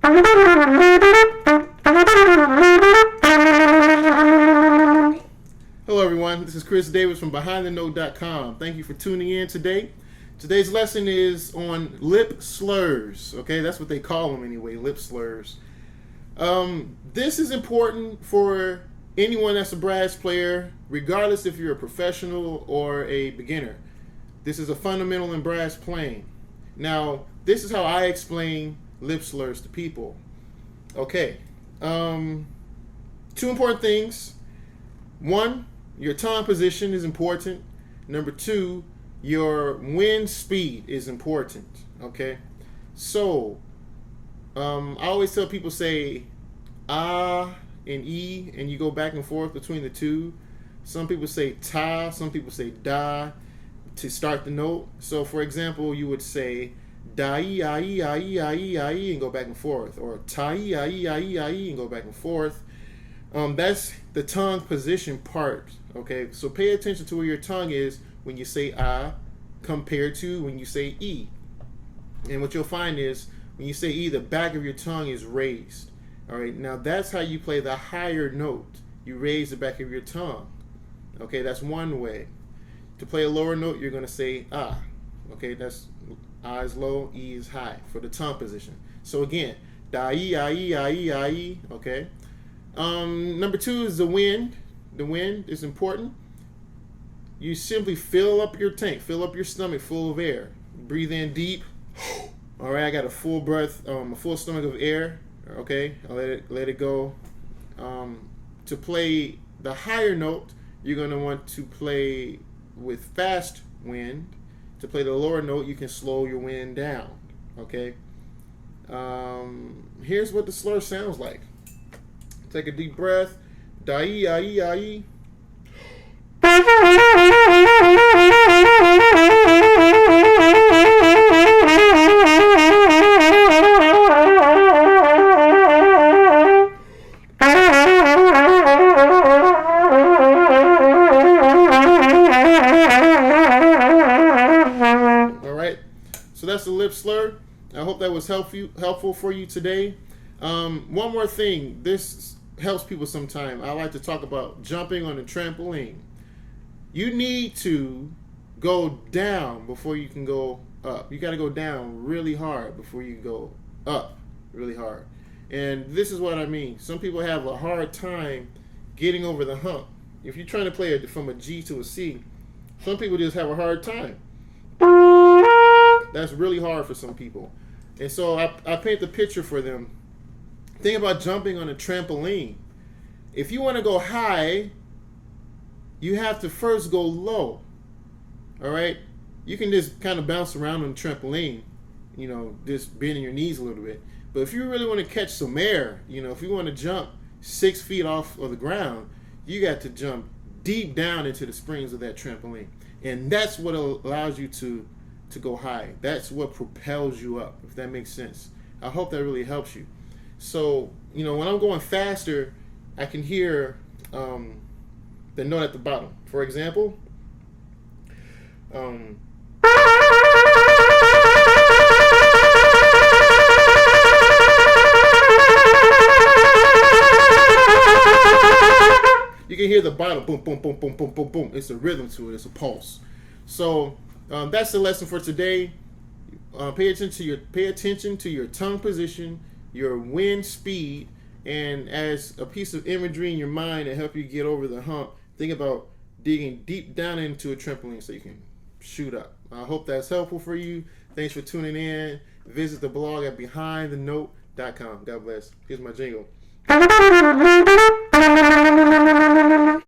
Hello everyone, this is Chris Davis from BehindTheNote.com. Thank you for tuning in today. Today's lesson is on lip slurs. Okay, that's what they call them anyway, lip slurs. This is important for anyone that's a brass player, regardless if you're a professional or a beginner. This is a fundamental in brass playing. Now, this is how I explain lip slurs to people. Okay, two important things. One, your tongue position is important. Number two, your wind speed is important. Okay, so I always tell people say ah and e, and you go back and forth between the two. Some people say ta, some people say da to start the note. So for example, you would say da-e, ah-e, ah-e, ah-e, ah-e, and go back and forth, or ta-e, ah-e, ah-e, ah-e, and go back and forth. That's the tongue position part. Okay, so pay attention to where your tongue is when you say ah compared to when you say e. And what you'll find is when you say e, the back of your tongue is raised. All right, now that's how you play the higher note. You raise the back of your tongue. Okay, that's one way. To play a lower note, you're going to say ah. Okay, that's ah is low, e is high for the tongue position. So again, da-e, ah-e, ah-e, ah-e. Okay. Number two is the wind. The wind is important. You simply fill up your tank, fill up your stomach full of air. Breathe in deep. All right, I got a full breath, a full stomach of air. Okay, I'll let it go. To play the higher note, you're going to want to play with fast wind. To play the lower note, you can slow your wind down. Okay. Here's what the slur sounds like. Take a deep breath. Da-e, ah-e, ah-e. All right. So that's the lip slur. I hope that was helpful for you today. One more thing. This helps people sometime. I like to talk about jumping on a trampoline. You need to go down before you can go up. You got to go down really hard before you go up really hard. And this is what I mean. Some people have a hard time getting over the hump. If you're trying to play it from a G to a C, some people just have a hard time. That's really hard for some people. And so I paint the picture for them. Think about jumping on a trampoline. If you want to go high, you have to first go low. All right? You can just kind of bounce around on the trampoline, just bending your knees a little bit. But if you really want to catch some air, if you want to jump 6 feet off of the ground, you got to jump deep down into the springs of that trampoline. And that's what allows you to go high. That's what propels you up, if that makes sense. I hope that really helps you. So, when I'm going faster, I can hear the note at the bottom. For example, you can hear the bottom, boom, boom, boom, boom, boom, boom, boom. It's a rhythm to it. It's a pulse. So that's the lesson for today. Pay attention to your tongue position, your wind speed, and as a piece of imagery in your mind to help you get over the hump, think about digging deep down into a trampoline so you can shoot up. I hope that's helpful for you. Thanks for tuning in. Visit the blog at BehindTheNote.com. God bless. Here's my jingle.